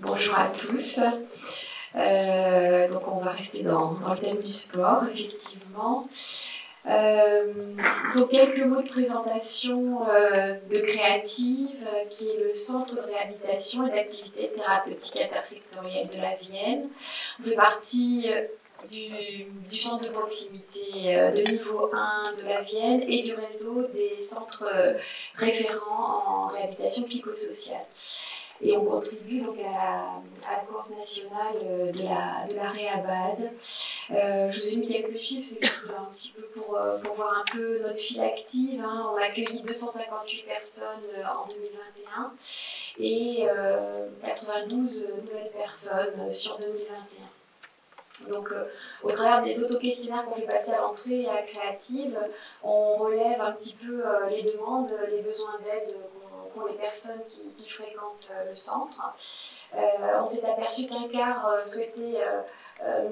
Bonjour à tous. Donc on va rester dans le thème du sport, effectivement. Donc quelques mots de présentation de Créative, qui est le centre de réhabilitation et d'activité thérapeutique intersectorielle de la Vienne. On fait partie du centre de proximité de niveau 1 de la Vienne et du réseau des centres référents en réhabilitation psychosociale. Et on contribue donc à la cohorte nationale de la Réhabase. Je vous ai mis quelques chiffres, c'est juste un petit peu pour voir un peu notre file active. On a accueilli 258 personnes en 2021 et 92 nouvelles personnes sur 2021. Donc, au travers des auto-questionnaires qu'on fait passer à l'entrée et à Créative, on relève un petit peu les demandes, les besoins d'aide qu'ont les personnes qui fréquentent le centre. On s'est aperçu qu'un quart souhaitait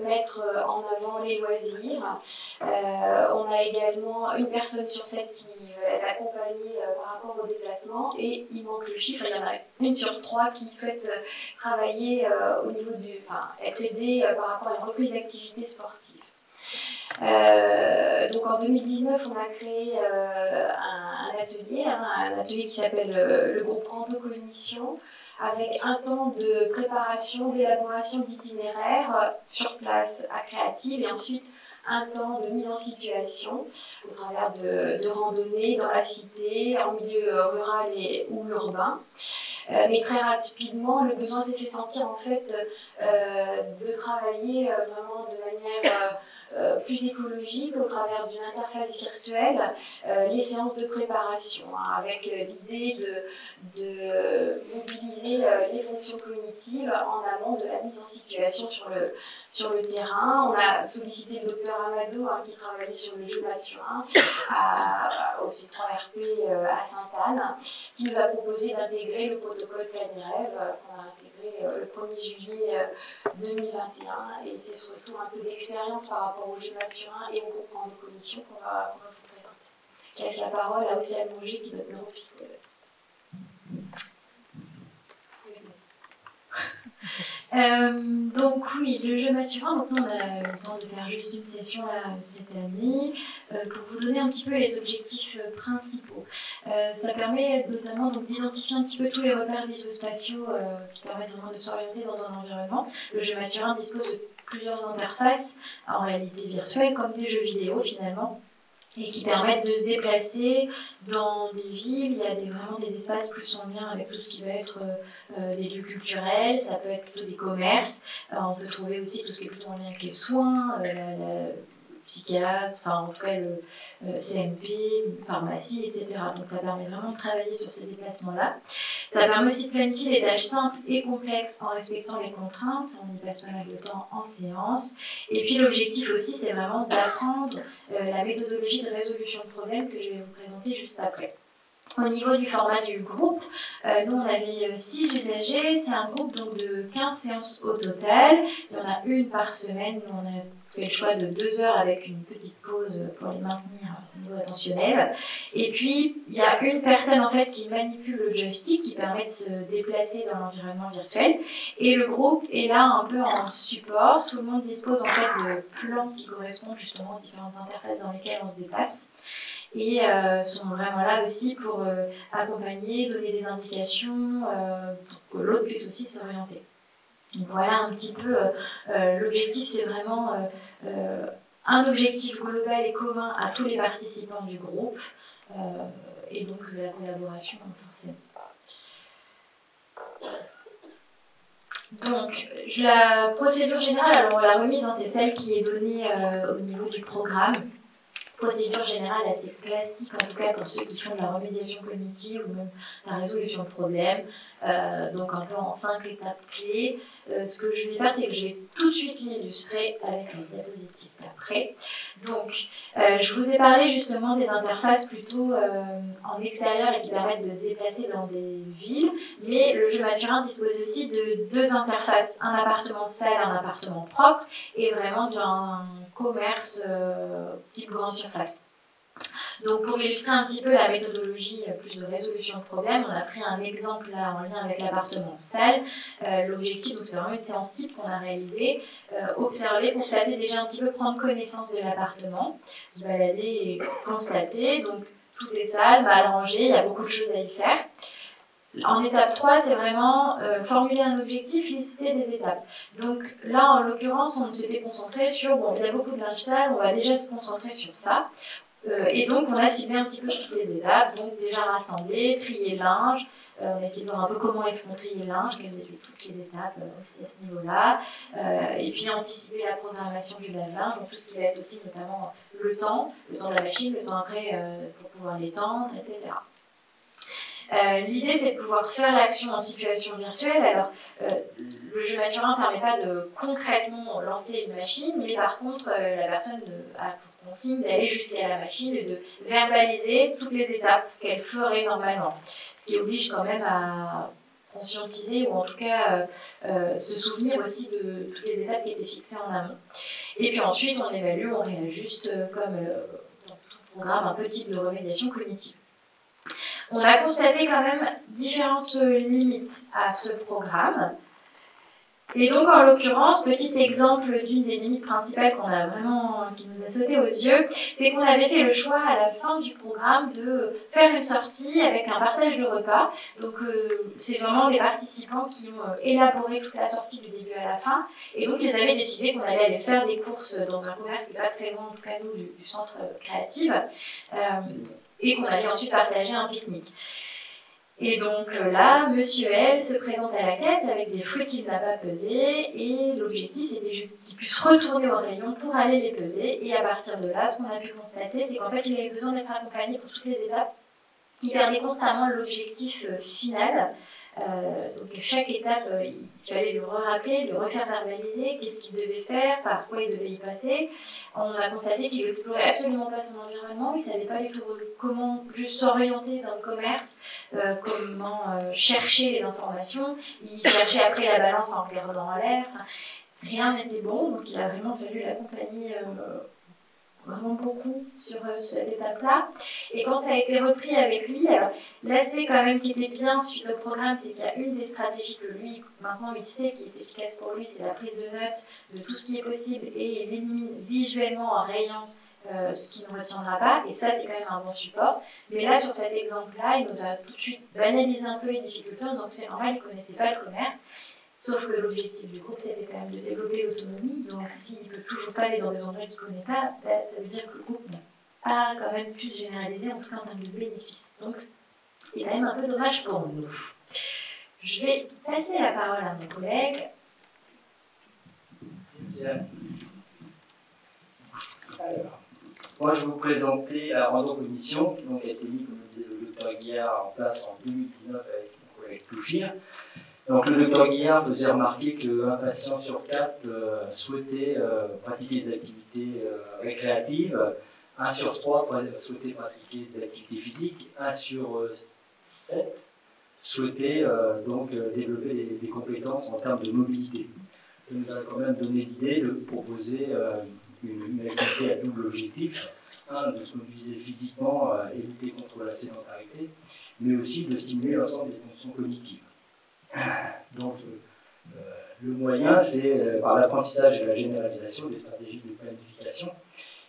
mettre en avant les loisirs. On a également une personne sur 7 qui veut être accompagnée par rapport au déplacement, et il manque le chiffre, il y en a une sur 3 qui souhaite travailler au niveau être aidée par rapport à une reprise d'activité sportive. Donc en 2019, on a créé un atelier qui s'appelle le groupe Rando-Cognition, avec un temps de préparation, d'élaboration d'itinéraires sur place à Créative, et ensuite un temps de mise en situation au travers de randonnées dans la cité, en milieu rural ou urbain. Mais très rapidement, le besoin s'est fait sentir en fait de travailler vraiment de manière plus écologique au travers d'une interface virtuelle, les séances de préparation, avec l'idée de mobiliser les fonctions cognitives en amont de la mise en situation sur le terrain. On a sollicité le docteur Amado, qui travaillait sur le jeu Mathurin au C3RP à Sainte-Anne, qui nous a proposé d'intégrer le protocole Planirêve qu'on a intégré le 1er juillet 2021, et c'est ce retour un peu d'expérience par rapport au jeu Mathurin et au groupe Rando-Cognition qu'on va vous présenter. Je laisse la parole à Océane Monger, qui est notre neuropsychologue. Donc oui, le jeu Mathurin, donc nous on a eu le temps de faire juste une session là cette année pour vous donner un petit peu les objectifs principaux. Ça permet notamment d'identifier un petit peu tous les repères visuospatiaux qui permettent vraiment de s'orienter dans un environnement. Le jeu Mathurin dispose de plusieurs interfaces en réalité virtuelle, comme des jeux vidéo finalement, et qui permettent de se déplacer dans des villes. Il y a vraiment des espaces plus en lien avec tout ce qui va être des lieux culturels, ça peut être plutôt des commerces, on peut trouver aussi tout ce qui est plutôt en lien avec les soins, la psychiatre, enfin en tout cas le CMP, pharmacie, etc. Donc ça permet vraiment de travailler sur ces déplacements-là. Ça permet aussi de planifier des tâches simples et complexes en respectant les contraintes, on y passe pas mal de temps en séance. Et puis l'objectif aussi, c'est vraiment d'apprendre la méthodologie de résolution de problèmes que je vais vous présenter juste après. Au niveau du format du groupe, nous on avait 6 usagers, c'est un groupe donc de 15 séances au total, il y en a une par semaine, nous on a fait le choix de 2 heures avec une petite pause pour les maintenir au niveau attentionnel. Et puis il y a une personne en fait qui manipule le joystick qui permet de se déplacer dans l'environnement virtuel, et le groupe est là un peu en support, tout le monde dispose en fait de plans qui correspondent justement aux différentes interfaces dans lesquelles on se déplace, et sont vraiment là aussi pour accompagner, donner des indications pour que l'autre puisse aussi s'orienter. Donc voilà un petit peu l'objectif, c'est vraiment un objectif global et commun à tous les participants du groupe, et donc la collaboration forcément. Donc, la procédure générale, alors la remise, c'est celle qui est donnée au niveau du programme. Procédure générale assez classique, en tout cas pour ceux qui font de la remédiation cognitive ou même de la résolution de problèmes, donc un peu en 5 étapes clés. Ce que je vais faire, c'est que je vais tout de suite l'illustrer avec les diapositives d'après. Donc, je vous ai parlé justement des interfaces plutôt en extérieur et qui permettent de se déplacer dans des villes, mais le jeu Mathurin dispose aussi de 2 interfaces, un appartement salle, un appartement propre, et vraiment d'un commerce type grande surface. Donc pour illustrer un petit peu la méthodologie plus de résolution de problèmes, on a pris un exemple là en lien avec l'appartement salle. L'objectif, c'est vraiment une séance type qu'on a réalisée, observer, constater, déjà un petit peu prendre connaissance de l'appartement, se balader et constater. Donc tout est sale, mal rangé, il y a beaucoup de choses à y faire. En étape 3, c'est vraiment formuler un objectif, lister des étapes. Donc là, en l'occurrence, on s'était concentré sur, bon, il y a beaucoup de linge sale, on va déjà se concentrer sur ça. Et donc, on a ciblé un petit peu toutes les étapes. Donc, déjà rassembler, trier le linge. On a essayé de voir un peu comment est-ce qu'on triait le linge, quelles étaient toutes les étapes aussi à ce niveau-là. Et puis, anticiper la programmation du lave-linge. Donc, tout ce qui va être aussi notamment le temps de la machine, le temps après pour pouvoir l'étendre, etc. L'idée, c'est de pouvoir faire l'action en situation virtuelle. Alors, le jeu Maturin ne permet pas de concrètement lancer une machine, mais par contre, la personne a pour consigne d'aller jusqu'à la machine et de verbaliser toutes les étapes qu'elle ferait normalement. Ce qui oblige quand même à conscientiser ou en tout cas se souvenir aussi de toutes les étapes qui étaient fixées en amont. Et puis ensuite, on évalue, on réajuste comme dans tout programme un peu type de remédiation cognitive. On a constaté quand même différentes limites à ce programme. Et donc, en l'occurrence, petit exemple d'une des limites principales qui nous a sauté aux yeux, c'est qu'on avait fait le choix à la fin du programme de faire une sortie avec un partage de repas. Donc, c'est vraiment les participants qui ont élaboré toute la sortie du début à la fin. Et donc, ils avaient décidé qu'on allait aller faire des courses dans un commerce qui n'est pas très loin, en tout cas nous, du centre créatif. Et qu'on allait ensuite partager un pique-nique. Et donc là, Monsieur L se présente à la caisse avec des fruits qu'il n'a pas pesés, et l'objectif c'était qu'il puisse retourner au rayon pour aller les peser, et à partir de là, ce qu'on a pu constater, c'est qu'en fait il avait besoin d'être accompagné pour toutes les étapes. Il perdait constamment l'objectif final. Donc chaque étape, il fallait le rappeler, le refaire verbaliser, qu'est-ce qu'il devait faire, par quoi il devait y passer. On a constaté qu'il n'explorait absolument pas son environnement, il ne savait pas du tout comment juste s'orienter dans le commerce, comment chercher les informations, il cherchait après la balance en regardant en l'air, rien n'était bon, donc il a vraiment fallu l'accompagner vraiment beaucoup sur cette étape-là. Et quand ça a été repris avec lui, alors l'aspect quand même qui était bien suite au programme, c'est qu'il y a une des stratégies que lui, maintenant il sait qui est efficace pour lui, c'est la prise de notes de tout ce qui est possible et il élimine visuellement en rayant ce qui ne retiendra pas, et ça c'est quand même un bon support. Mais là, sur cet exemple-là, il nous a tout de suite banalisé un peu les difficultés en disant que c'est normal, il ne connaissait pas le commerce. Sauf que l'objectif du groupe, c'était quand même de développer l'autonomie. Donc, s'il ne peut toujours pas aller dans des endroits qu'il ne connaît pas, bah, ça veut dire que le groupe n'a pas quand même pu se généraliser, en tout cas en termes de bénéfices. Donc, c'est quand même un peu dommage pour nous. Je vais passer la parole à mon collègue. Alors, moi, je vais vous présenter la rando-cognition, qui donc a été mise, comme le disait le docteur Guillard, en place en 2019 avec mon collègue Toufir. Donc le docteur Guillard faisait remarquer qu'un patient sur 4 souhaitait pratiquer des activités récréatives, 1 sur 3 souhaitait pratiquer des activités physiques, 1 sur 7 souhaitait donc développer des compétences en termes de mobilité. Ça nous a quand même donné l'idée de proposer une activité à double objectif, de se mobiliser physiquement et lutter contre la sédentarité, mais aussi de stimuler l'ensemble des fonctions cognitives. Donc, le moyen, c'est par l'apprentissage et la généralisation des stratégies de planification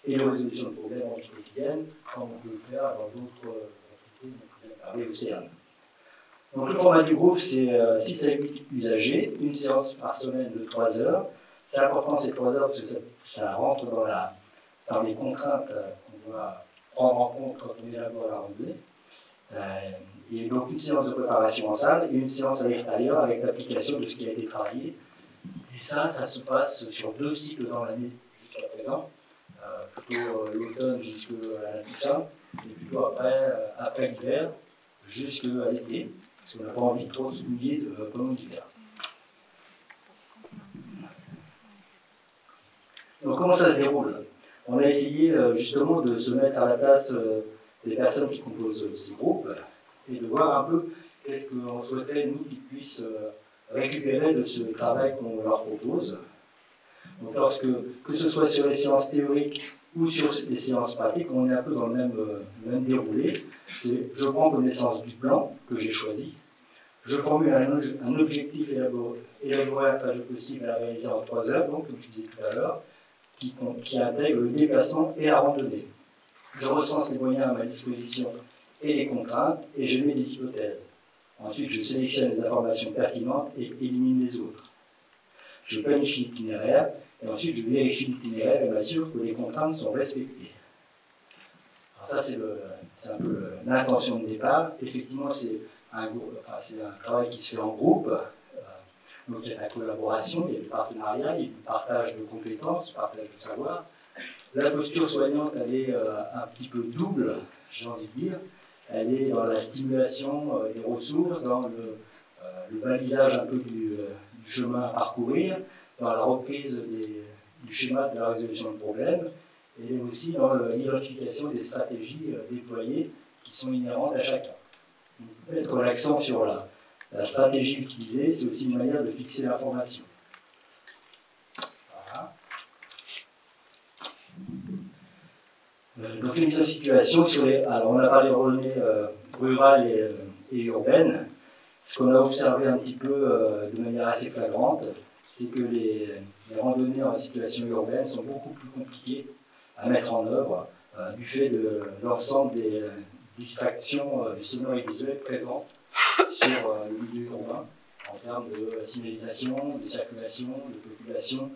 et de résolution de problèmes en vie quotidienne, comme on peut le faire dans d'autres entités, dont on vient parler au CERN. Donc, le format du groupe, c'est 6 à 8 usagers, une séance par semaine de 3 heures. C'est important ces 3 heures parce que ça rentre dans les contraintes qu'on doit prendre en compte quand on élabore la randonnée. Et donc une séance de préparation en salle et une séance à l'extérieur avec l'application de ce qui a été travaillé. Et ça se passe sur 2 cycles dans l'année jusqu'à présent, plutôt l'automne jusqu'à la Toussaint, et plutôt après l'hiver jusqu'à l'été, parce qu'on n'a pas envie de trop se mouiller pendant l'hiver. Donc comment ça se déroule? On a essayé justement de se mettre à la place des personnes qui composent ces groupes, et de voir un peu qu'est-ce qu'on souhaitait, nous, qu'ils puissent récupérer de ce travail qu'on leur propose. Donc, que ce soit sur les séances théoriques ou sur les séances pratiques, on est un peu dans le même déroulé. C'est je prends connaissance du plan que j'ai choisi, je formule un objectif élaboré à trajet possible à réaliser en 3 heures, donc comme je disais tout à l'heure, qui intègre le déplacement et la randonnée. Je recense les moyens à ma disposition et les contraintes, et je mets des hypothèses. Ensuite, je sélectionne les informations pertinentes et élimine les autres. Je planifie l'itinéraire, et ensuite je vérifie l'itinéraire et m'assure que les contraintes sont respectées. Alors ça, c'est un peu l'intention de départ. Effectivement, c'est un travail qui se fait en groupe. Donc il y a de la collaboration, il y a du partenariat, il y a du partage de compétences, du partage de savoir. La posture soignante, elle est un petit peu double, j'ai envie de dire. Elle est dans la stimulation des ressources, dans le balisage un peu du chemin à parcourir, dans la reprise du schéma de la résolution de problème, et aussi dans l'identification des stratégies déployées qui sont inhérentes à chacun. Donc, mettre l'accent sur la stratégie utilisée, c'est aussi une manière de fixer l'information. Voilà. Donc les mises en situation sur les... Alors on a parlé de randonnées rurales et urbaines. Ce qu'on a observé un petit peu de manière assez flagrante, c'est que les randonnées en situation urbaine sont beaucoup plus compliquées à mettre en œuvre du fait de l'ensemble des distractions sonores et visuelles présentes sur le milieu urbain en termes de signalisation, de circulation, de population.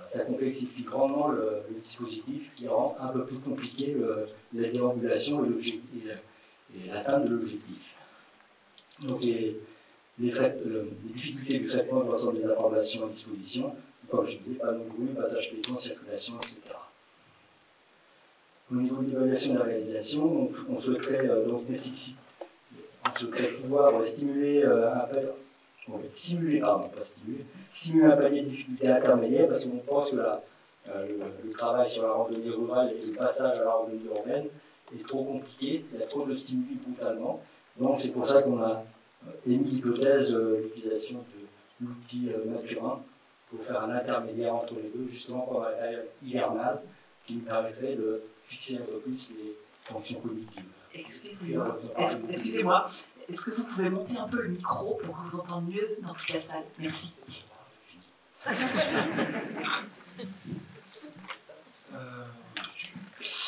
Ça complexifie grandement le dispositif qui rend un peu plus compliqué la déambulation et l'atteinte de l'objectif. Donc les difficultés du traitement de l'ensemble des informations à disposition, comme je disais, panneaux de rue, passage piéton, circulation, etc. Au niveau de l'évaluation de la réalisation, on souhaiterait pouvoir stimuler simuler un palier de difficultés intermédiaires, parce qu'on pense que le travail sur la randonnée rurale et le passage à la randonnée urbaine est trop compliqué, il y a trop de stimuli brutalement. Donc c'est pour ça qu'on a émis l'hypothèse de l'utilisation de l'outil Maturin pour faire un intermédiaire entre les deux, justement pendant la période hivernale, qui nous permettrait de fixer un peu plus les fonctions cognitives. Excusez-moi, est-ce que vous pouvez monter un peu le micro pour qu'on vous entende mieux dans toute la salle? Merci.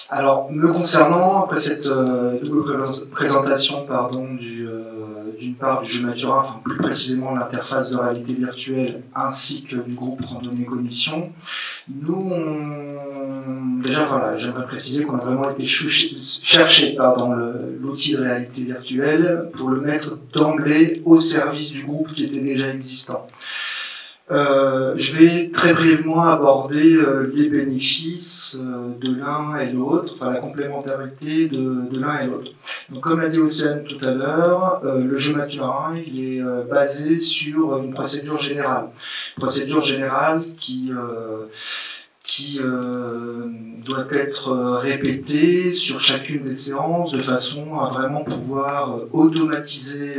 Alors, me concernant, après cette double présentation d'une part du jeu Maturin, enfin plus précisément l'interface de réalité virtuelle, ainsi que du groupe Randonnée Cognition, déjà voilà, j'aimerais préciser qu'on a vraiment été chercher l'outil de réalité virtuelle pour le mettre d'emblée au service du groupe qui était déjà existant. Je vais très brièvement aborder les bénéfices de l'un et l'autre, enfin la complémentarité de l'un et l'autre. Donc comme l'a dit Océane tout à l'heure, le jeu Maturin, il est basé sur une procédure générale. Procédure générale qui doit être répétée sur chacune des séances de façon à vraiment pouvoir automatiser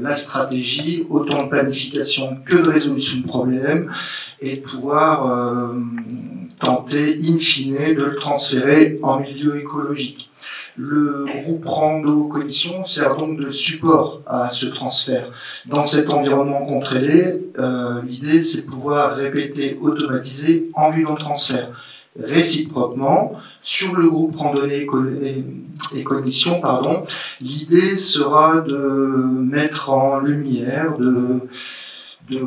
la stratégie, autant de planification que de résolution de problèmes, et de pouvoir tenter in fine de le transférer en milieu écologique. Le groupe Rando Cognition sert donc de support à ce transfert. Dans cet environnement contrôlé, l'idée c'est de pouvoir répéter, automatiser en vue d'un transfert. Réciproquement, sur le groupe Randonnée et Cognition, l'idée sera de mettre en lumière, de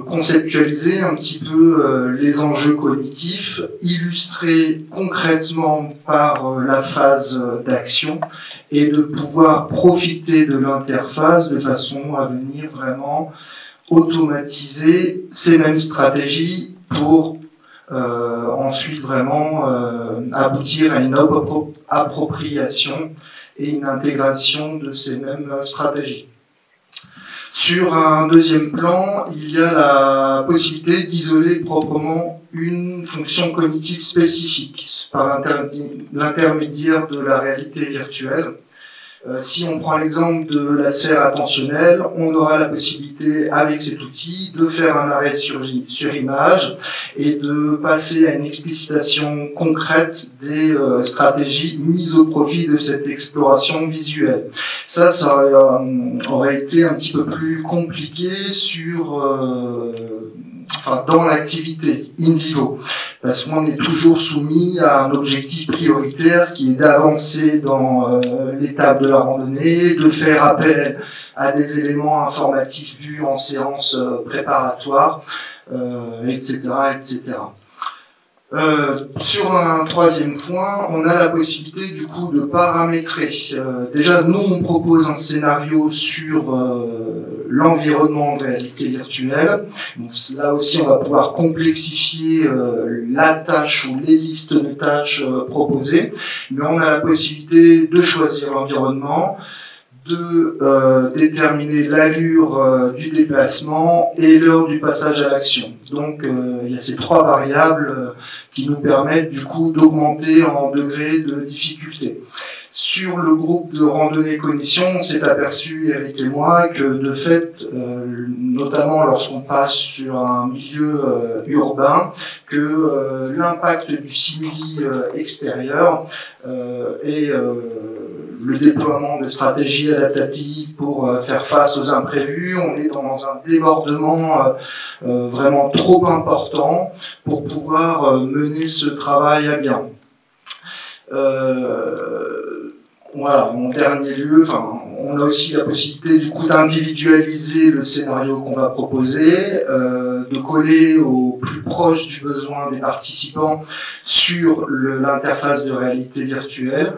conceptualiser un petit peu les enjeux cognitifs, illustrés concrètement par la phase d'action, et de pouvoir profiter de l'interface de façon à venir vraiment automatiser ces mêmes stratégies pour ensuite vraiment aboutir à une appropriation et une intégration de ces mêmes stratégies. Sur un deuxième plan, il y a la possibilité d'isoler proprement une fonction cognitive spécifique par l'intermédiaire de la réalité virtuelle. Si on prend l'exemple de la sphère attentionnelle, on aura la possibilité possibilité avec cet outil de faire un arrêt sur image et de passer à une explicitation concrète des stratégies mises au profit de cette exploration visuelle. Ça aurait été un petit peu plus compliqué dans l'activité in vivo, parce qu'on est toujours soumis à un objectif prioritaire qui est d'avancer dans l'étape de la randonnée, de faire appel à des éléments informatifs vus en séance préparatoire, etc., etc. Sur un troisième point, on a la possibilité du coup de paramétrer. Déjà, nous, on propose un scénario sur l'environnement de réalité virtuelle. Donc, là aussi, on va pouvoir complexifier la tâche ou les listes de tâches proposées, mais on a la possibilité de choisir l'environnement, de déterminer l'allure du déplacement et l'heure du passage à l'action. Donc il y a ces trois variables qui nous permettent du coup d'augmenter en degré de difficulté. Sur le groupe de randonnée cognition, on s'est aperçu, Eric et moi, que de fait, notamment lorsqu'on passe sur un milieu urbain, que l'impact du simili extérieur et le déploiement de stratégies adaptatives pour faire face aux imprévus. On est dans un débordement vraiment trop important pour pouvoir mener ce travail à bien. Voilà, en dernier lieu, on a aussi la possibilité du coup d'individualiser le scénario qu'on va proposer, de coller au plus proche du besoin des participants sur l'interface de réalité virtuelle.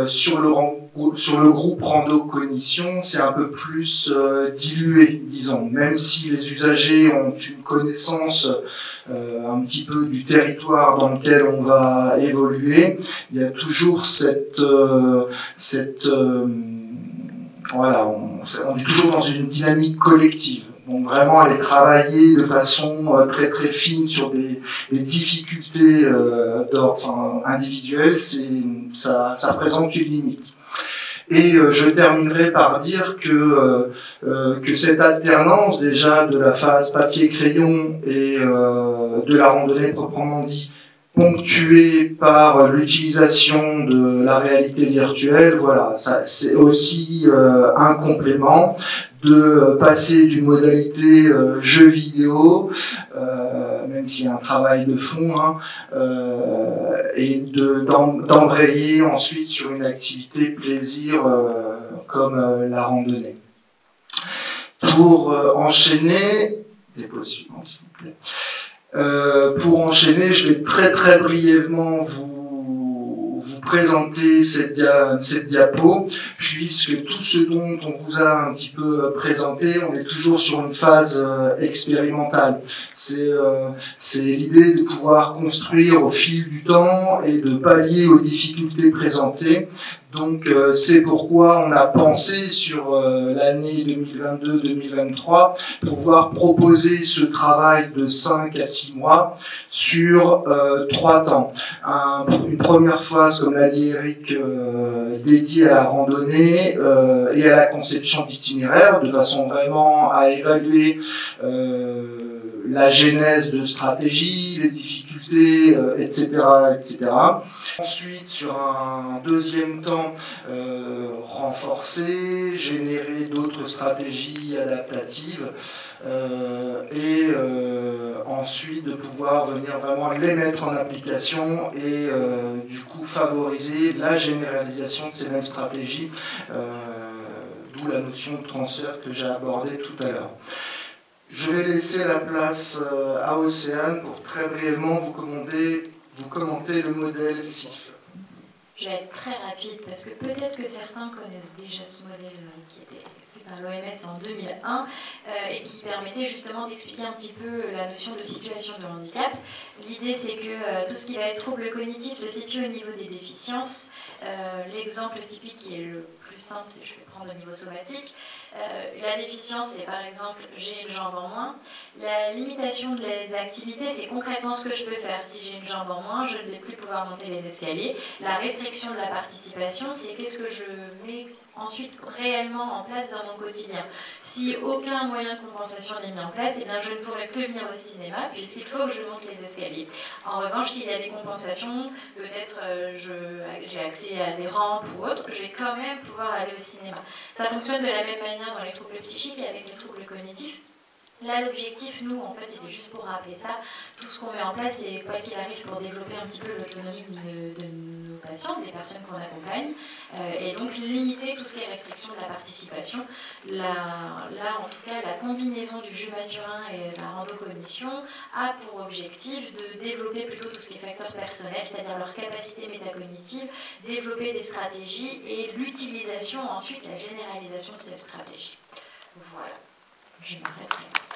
Sur le groupe Rando Cognition, c'est un peu plus dilué, disons. Même si les usagers ont une connaissance un petit peu du territoire dans lequel on va évoluer, il y a toujours voilà, on est toujours dans une dynamique collective. Donc vraiment aller travailler de façon très très fine sur des difficultés d'ordre individuel, ça présente une limite. Et je terminerai par dire que cette alternance déjà de la phase papier-crayon et de la randonnée proprement dit, ponctuée par l'utilisation de la réalité virtuelle, voilà, c'est aussi un complément de passer d'une modalité jeu vidéo, même s'il y a un travail de fond, et d'embrayer ensuite sur une activité plaisir comme la randonnée. Pour enchaîner, dépose suivante s'il vous plaît. Pour enchaîner, je vais très très brièvement vous présenter cette diapo, puisque tout ce dont on vous a un petit peu présenté, on est toujours sur une phase expérimentale. C'est l'idée de pouvoir construire au fil du temps et de pallier aux difficultés présentées. Donc c'est pourquoi on a pensé sur l'année 2022-2023 pouvoir proposer ce travail de 5 à 6 mois sur 3 temps. Une première phase, comme l'a dit Eric, dédiée à la randonnée et à la conception d'itinéraires, de façon vraiment à évaluer la genèse de stratégie, les difficultés, etc., etc. Ensuite, sur un deuxième temps, renforcer, générer d'autres stratégies adaptatives et ensuite de pouvoir venir vraiment les mettre en application et du coup favoriser la généralisation de ces mêmes stratégies, d'où la notion de transfert que j'ai abordée tout à l'heure. Je vais laisser la place à Océane pour très brièvement vous commenter le modèle SIF. Je vais être très rapide parce que peut-être que certains connaissent déjà ce modèle qui a été fait par l'OMS en 2001 et qui permettait justement d'expliquer un petit peu la notion de situation de handicap. L'idée, c'est que tout ce qui va être trouble cognitif se situe au niveau des déficiences. L'exemple typique qui est le plus simple, c'est je vais prendre au niveau somatique. La déficience, c'est par exemple j'ai une jambe en moins. La limitation des activités, c'est concrètement ce que je peux faire. Si j'ai une jambe en moins, je ne vais plus pouvoir monter les escaliers. La restriction restriction de la participation, c'est qu'est-ce que je mets ensuite réellement en place dans mon quotidien. Si aucun moyen de compensation n'est mis en place, eh bien je ne pourrai plus venir au cinéma puisqu'il faut que je monte les escaliers. En revanche, s'il y a des compensations, peut-être j'ai accès à des rampes ou autres, je vais quand même pouvoir aller au cinéma. Ça fonctionne de la même manière dans les troubles psychiques et avec les troubles cognitifs. Là, l'objectif, nous, en fait, c'était juste pour rappeler ça. Tout ce qu'on met en place, c'est quoi qu'il arrive pour développer un petit peu l'autonomie de nos patients, des personnes qu'on accompagne, et donc limiter tout ce qui est restriction de la participation. Là, en tout cas, la combinaison du jeu maturin et la randocognition a pour objectif de développer plutôt tout ce qui est facteurs personnels, c'est-à-dire leur capacité métacognitive, développer des stratégies et l'utilisation ensuite, la généralisation de ces stratégies. Voilà, je m'arrête là.